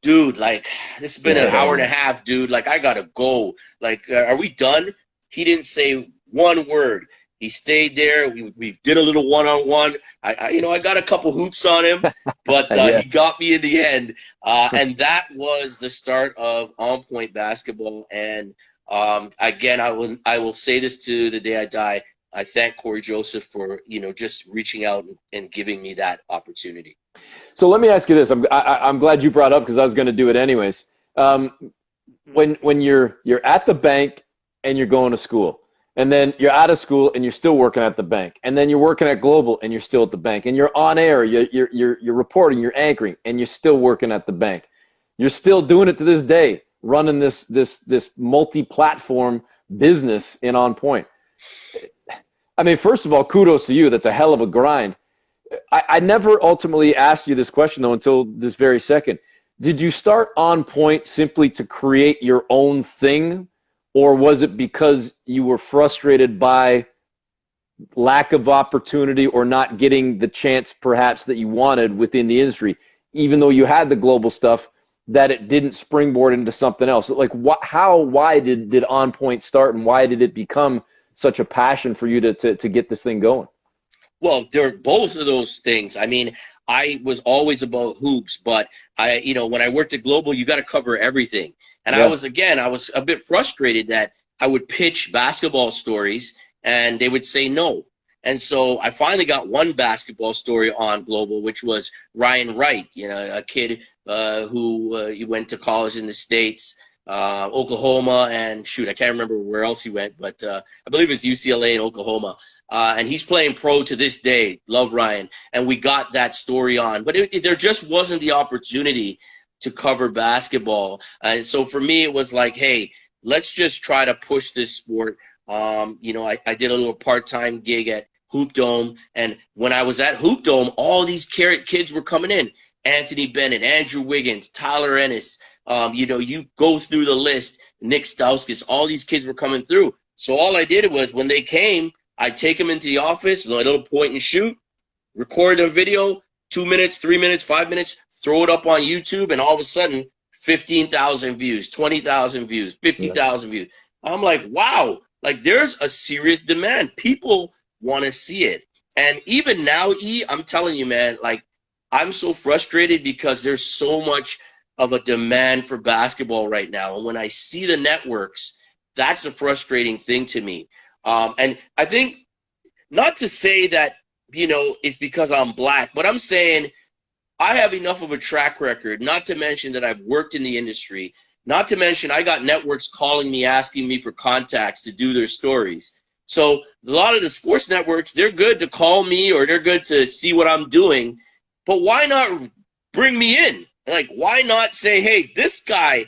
dude, this has been an hour and a half, dude. I got to go. Are we done? He didn't say one word. He stayed there. We did a little one-on-one. I got a couple hoops on him, but he got me in the end. And that was the start of On Point basketball. And Again, I will say this to the day I die. I thank Corey Joseph for, just reaching out and giving me that opportunity. So let me ask you this. I'm glad you brought up because I was going to do it anyways. When you're at the bank and you're going to school, and then you're out of school and you're still working at the bank, and then you're working at Global and you're still at the bank, and you're on air, you're reporting, you're anchoring, and you're still working at the bank. You're still doing it to this day, running this multi-platform business in On Point. I mean, first of all, kudos to you. That's a hell of a grind. I never ultimately asked you this question, though, until this very second. Did you start On Point simply to create your own thing, or was it because you were frustrated by lack of opportunity or not getting the chance perhaps that you wanted within the industry, even though you had the global stuff, that it didn't springboard into something else? Like, why did On Point start, and why did it become such a passion for you to get this thing going? Well, they're both of those things. I mean, I was always about hoops, but when I worked at Global, you got to cover everything. And Yeah. I was a bit frustrated that I would pitch basketball stories and they would say no. And so I finally got one basketball story on Global, which was Ryan Wright, a kid who went to college in the States, Oklahoma, and shoot, I can't remember where else he went, but I believe it's UCLA and Oklahoma. And he's playing pro to this day. Love Ryan. And we got that story on. But there just wasn't the opportunity to cover basketball. And so for me, it was like, hey, let's just try to push this sport. I did a little part-time gig at Hoop Dome. And when I was at Hoop Dome, all these kids were coming in. Anthony Bennett, Andrew Wiggins, Tyler Ennis. You go through the list, Nick Stauskas, all these kids were coming through. So all I did was when they came, I'd take them into the office with a little point and shoot, record a video, 2 minutes, 3 minutes, 5 minutes, throw it up on YouTube, and all of a sudden, 15,000 views, 20,000 views, 50,000 views. I'm like, wow, like there's a serious demand. People want to see it. And even now, I'm telling you, man, like I'm so frustrated because there's so much of a demand for basketball right now. And when I see the networks, that's a frustrating thing to me. And I think not to say that, it's because I'm black, but I'm saying I have enough of a track record, not to mention that I've worked in the industry, not to mention I got networks calling me, asking me for contacts to do their stories. So a lot of the sports networks, they're good to call me or they're good to see what I'm doing, but why not bring me in? Like, why not say, hey, this guy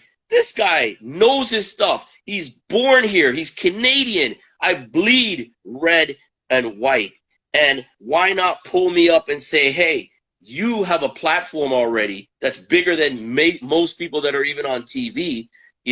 knows his stuff. He's born here. He's Canadian. I bleed red and white. And why not pull me up and say, hey, you have a platform already that's bigger than most people that are even on TV.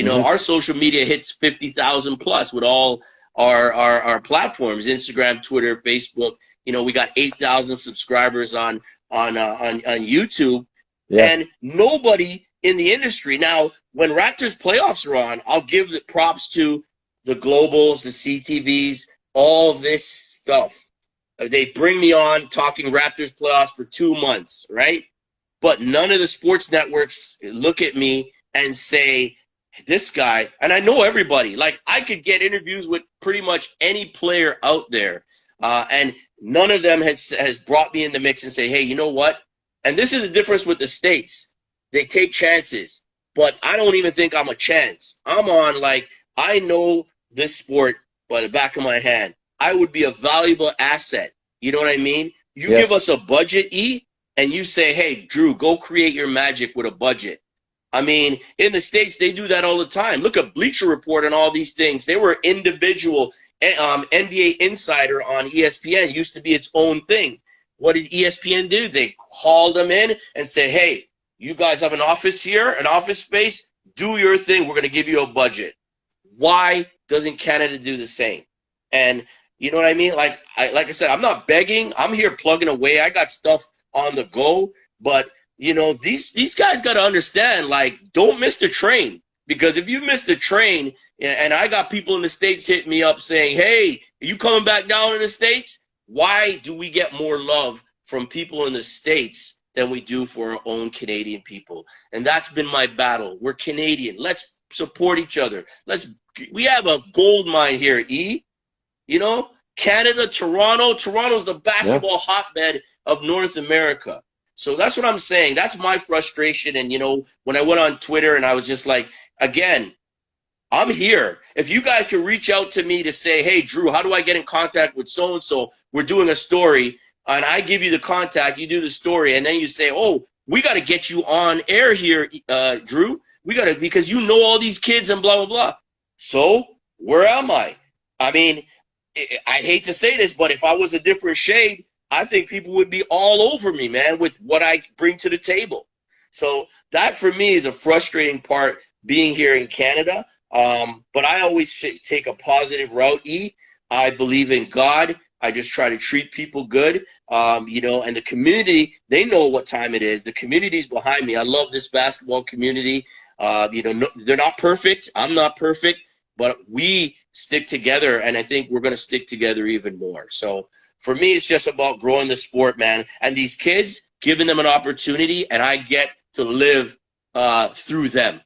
Our social media hits 50,000 plus with all our platforms, Instagram, Twitter, Facebook. We got 8,000 subscribers on YouTube. Yeah. And nobody in the industry. Now, when Raptors playoffs are on, I'll give the props to the Globals, the CTVs, all this stuff. They bring me on talking Raptors playoffs for 2 months, right? But none of the sports networks look at me and say, this guy, and I know everybody, like I could get interviews with pretty much any player out there. And none of them has brought me in the mix and say, hey, you know what? And this is the difference with the States. They take chances, but I don't even think I'm a chance. I'm on like, I know this sport by the back of my hand. I would be a valuable asset. You know what I mean? You give us a budget, and you say, hey, Drew, go create your magic with a budget. I mean, in the States, they do that all the time. Look at Bleacher Report and all these things. They were individual. NBA Insider on ESPN used to be its own thing. What did ESPN do? They hauled them in and said, hey, you guys have an office here, an office space. Do your thing. We're going to give you a budget. Why doesn't Canada do the same? And you know what I mean? Like I said, I'm not begging. I'm here plugging away. I got stuff on the go. But, these guys got to understand, like, don't miss the train. Because if you miss the train, and I got people in the States hitting me up saying, hey, are you coming back down in the States? Why do we get more love from people in the States than we do for our own Canadian people? And that's been my battle. We're Canadian. Let's support each other. We have a gold mine here, E. You know, Canada, Toronto's the basketball hotbed of North America. So that's what I'm saying. That's my frustration. And, you know, when I went on Twitter and I was just like, again, I'm here. If you guys can reach out to me to say, hey, Drew, how do I get in contact with so-and-so? We're doing a story, and I give you the contact, you do the story, and then you say, oh, we got to get you on air here, Drew. We got to, because you know all these kids and blah, blah, blah. So where am I? I mean, I hate to say this, but if I was a different shade, I think people would be all over me, man, with what I bring to the table. So that for me is a frustrating part being here in Canada. But I always take a positive route, E. I believe in God. I just try to treat people good, you know, and the community, they know what time it is. The community's behind me. I love this basketball community. You know, they're not perfect. I'm not perfect, but we stick together, and I think we're going to stick together even more. So for me, it's just about growing the sport, man. And these kids, giving them an opportunity, and I get to live through them.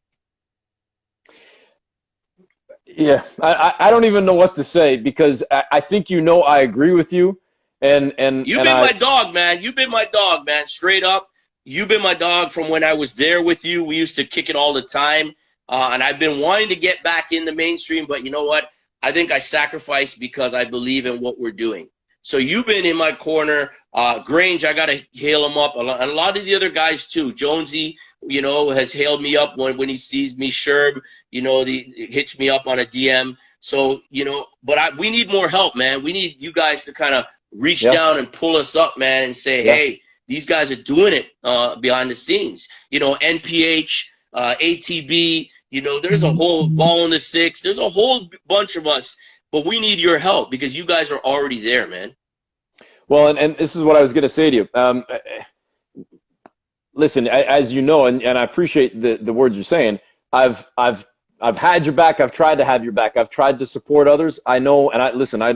Yeah, I don't even know what to say, because I think, you know, I agree with you. And You've been my dog, man. You've been my dog, man. Straight up. You've been my dog from when I was there with you. We used to kick it all the time. And I've been wanting to get back in the mainstream, but you know what? I think I sacrificed because I believe in what we're doing. So you've been in my corner. Grange, I got to hail him up. And a lot of the other guys, too. Jonesy, you know, has hailed me up when he sees me. Sherb, you know, hits me up on a DM. So, you know, but we need more help, man. We need you guys to kind of reach down and pull us up, man, and say, hey, these guys are doing it behind the scenes. You know, NPH, ATB, you know, there's a whole Ball in the Six. There's a whole bunch of us. But we need your help because you guys are already there, man. Well, and this is what I was going to say to you. Listen, as you know, and I appreciate the words you're saying. I've had your back. I've tried to have your back. I've tried to support others. I know, and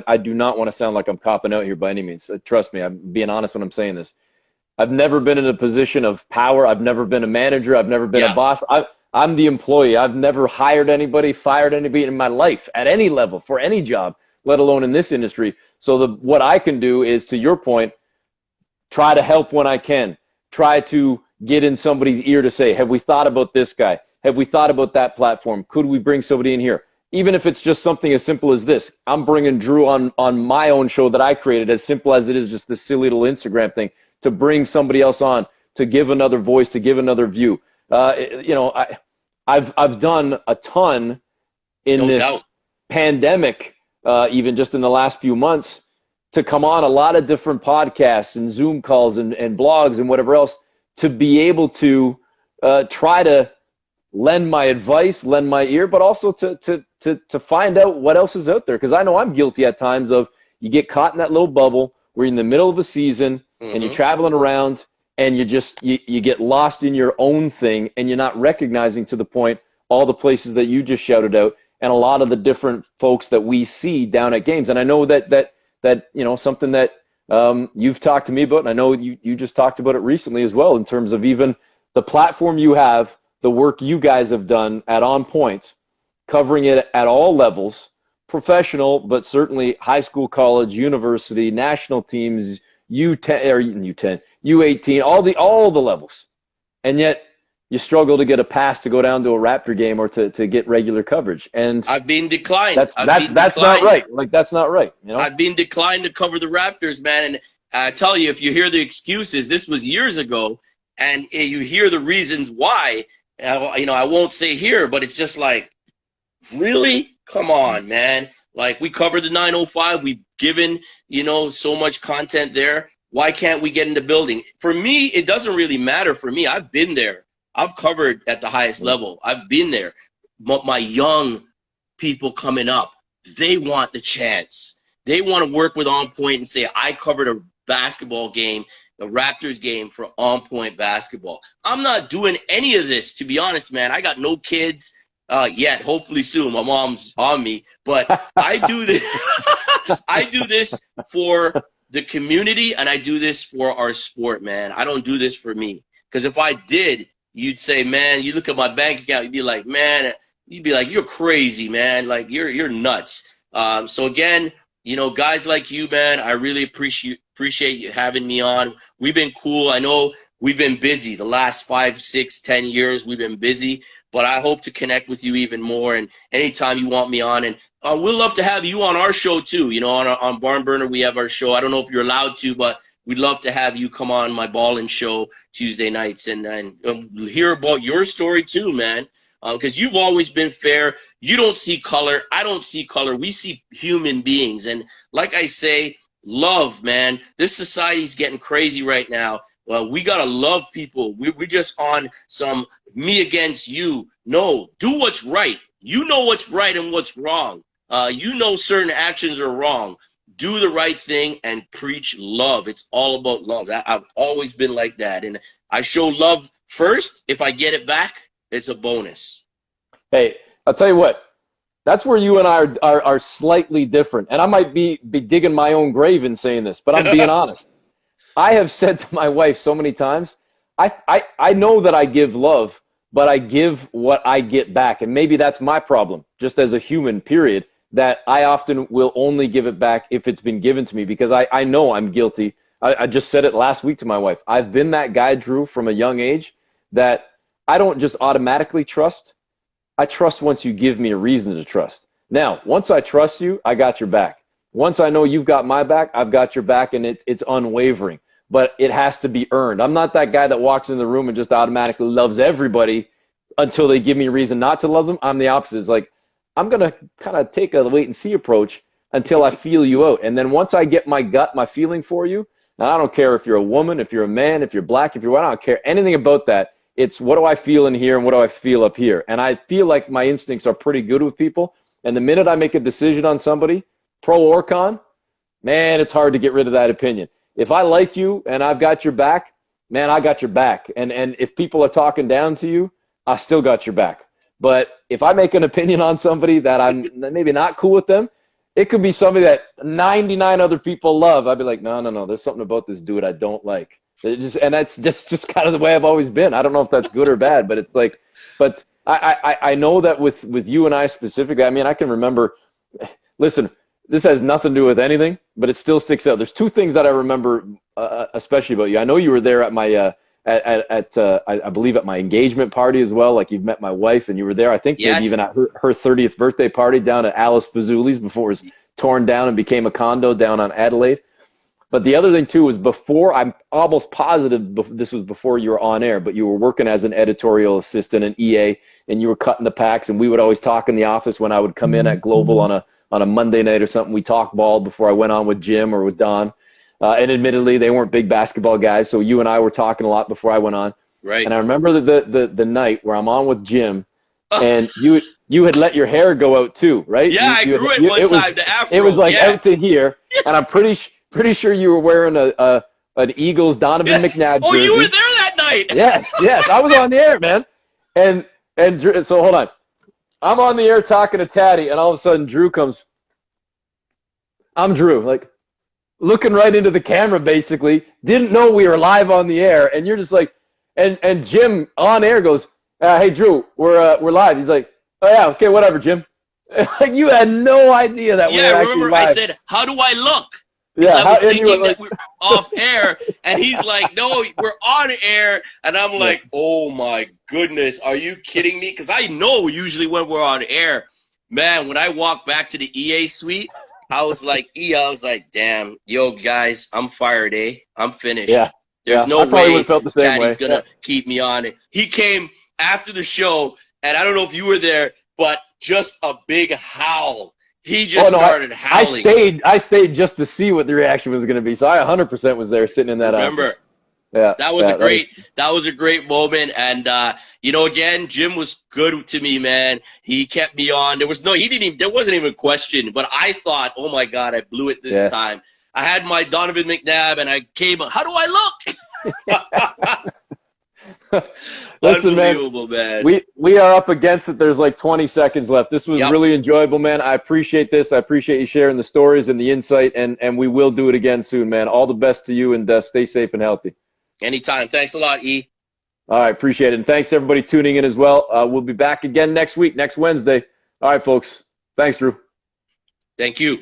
I do not want to sound like I'm copping out here by any means. Trust me, I'm being honest when I'm saying this. I've never been in a position of power. I've never been a manager. I've never been a boss. I'm the employee. I've never hired anybody, fired anybody in my life at any level for any job, let alone in this industry. So what I can do is, to your point, try to help when I can. Try to get in somebody's ear to say, have we thought about this guy? Have we thought about that platform? Could we bring somebody in here? Even if it's just something as simple as this. I'm bringing Drew on my own show that I created, as simple as it is, just this silly little Instagram thing, to bring somebody else on, to give another voice, to give another view. You know, I've done a ton in this pandemic, even just in the last few months, to come on a lot of different podcasts and Zoom calls and blogs and whatever else, to be able to try to lend my advice, lend my ear, but also to find out what else is out there. Because I know I'm guilty at times of, you get caught in that little bubble. We're in the middle of a season, and you're traveling around, and you get lost in your own thing, and you're not recognizing, to the point, all the places that you just shouted out, and a lot of the different folks that we see down at games. And I know that you know, something that you've talked to me about, and I know you just talked about it recently as well, in terms of even the platform you have, the work you guys have done at On Point, covering it at all levels, professional, but certainly high school, college, university, national teams, U10 or U10, U18, all the levels. And yet you struggle to get a pass to go down to a Raptor game or to get regular coverage. And I've been declined. That's not right. Like, that's not right. You know, I've been declined to cover the Raptors, man. And I tell you, if you hear the excuses, this was years ago, and you hear the reasons why, you know, I won't say here, but it's just like, really? Come on, man. Like, we covered the 905. We've given, you know, so much content there. Why can't we get in the building? For me, it doesn't really matter for me. I've been there. I've covered at the highest level. I've been there. But my young people coming up, they want the chance. They want to work with On Point and say, I covered a basketball game, a Raptors game for On Point basketball. I'm not doing any of this, to be honest, man. I got no kids yet. Hopefully soon. My mom's on me. But I do this. I do this for the community, and I do this for our sport, man. I don't do this for me. Because if I did, you'd say, man, you look at my bank account, you'd be like, man, you'd be like, you're crazy, man. Like you're nuts. So again, guys like you, man, I really appreciate you having me on. We've been cool. I know we've been busy the last 5, 6, 10 years. We've been busy, but I hope to connect with you even more. And anytime you want me on, and we'll love to have you on our show too. On Barn Burner, we have our show. I don't know if you're allowed to, but we'd love to have you come on my Ballin' Show Tuesday nights and hear about your story too, man. Because you've always been fair. You don't see color. I don't see color. We see human beings. And like I say, love, man. This society's getting crazy right now. Well, we got to love people. We're just on some me against you. No, do what's right. You know what's right and what's wrong. Certain actions are wrong. Do the right thing and preach love. It's all about love. I've always been like that. And I show love first. If I get it back, it's a bonus. Hey, I'll tell you what. That's where you and I are slightly different. And I might be digging my own grave in saying this, but I'm being honest. I have said to my wife so many times, I know that I give love, but I give what I get back. And maybe that's my problem, just as a human, period, that I often will only give it back if it's been given to me, because I know I'm guilty. I just said it last week to my wife. I've been that guy, Drew, from a young age, that I don't just automatically trust. I trust once you give me a reason to trust. Now, once I trust you, I got your back. Once I know you've got my back, I've got your back, and it's unwavering. But it has to be earned. I'm not that guy that walks in the room and just automatically loves everybody until they give me a reason not to love them. I'm the opposite. It's like, I'm going to kind of take a wait-and-see approach until I feel you out. And then once I get my gut, my feeling for you, and I don't care if you're a woman, if you're a man, if you're black, if you're white, I don't care anything about that. It's what do I feel in here and what do I feel up here? And I feel like my instincts are pretty good with people. And the minute I make a decision on somebody, pro or con, man, it's hard to get rid of that opinion. If I like you and I've got your back, man, I got your back. And if people are talking down to you, I still got your back. But if I make an opinion on somebody that I'm maybe not cool with them, it could be somebody that 99 other people love. I'd be like, no, there's something about this dude I don't like. And that's just kind of the way I've always been. I don't know if that's good or bad, but it's like, but I know that with you and I specifically, I mean, I can remember, listen, this has nothing to do with anything, but it still sticks out. There's two things that I remember, especially about you. I know you were there at my, I believe at my engagement party as well. Like you've met my wife and you were there. I think maybe even at her 30th birthday party down at Alice Fazzuli's before it was torn down and became a condo down on Adelaide. But the other thing too was before, I'm almost positive this was before you were on air, but you were working as an editorial assistant in EA and you were cutting the packs, and we would always talk in the office when I would come in at Global on a Monday night or something. We talked ball before I went on with Jim or with Don. And admittedly, they weren't big basketball guys, so you and I were talking a lot before I went on. Right. And I remember the night where I'm on with Jim, and you had let your hair go out too, right? Yeah, I grew it one time, the afro. It was like out to here, and I'm pretty sure you were wearing an Eagles Donovan McNabb jersey. Oh, you were there that night. Yes, I was on the air, man. And so hold on, I'm on the air talking to Taddy, and all of a sudden Drew comes. I'm Drew, like looking right into the camera, basically. Didn't know we were live on the air, and you're just like, and Jim on air goes, "Hey Drew, we're live." He's like, "Oh yeah, okay, whatever, Jim." Like you had no idea that we were actually live. Yeah, remember I said, "How do I look?" Yeah, I was thinking that we're off air, and he's like, "No, we're on air," and I'm like, "Oh my goodness, are you kidding me?" Because I know usually when we're on air, man, when I walk back to the EA suite, I was like, "Damn, yo guys, I'm fired, eh? I'm finished." Yeah, there's no way Daddy's gonna keep me on it. He came after the show, and I don't know if you were there, but just a big howl. He just started howling. I stayed just to see what the reaction was going to be. So I 100% was there sitting in that office. Yeah, that was a great moment. And again, Jim was good to me, man. He kept me on. There wasn't even a question. But I thought, oh my God, I blew it this time. I had my Donovan McNabb, and I came. How do I look? Listen, unbelievable, man. We are up against it. There's like 20 seconds left. This was really enjoyable, man. I appreciate this. I appreciate you sharing the stories and the insight, and we will do it again soon, man. All the best to you, and stay safe and healthy. Anytime. Thanks a lot, E. All right, appreciate it. And thanks to everybody tuning in as well. We'll be back again next week, next Wednesday. All right, folks. Thanks, Drew. Thank you.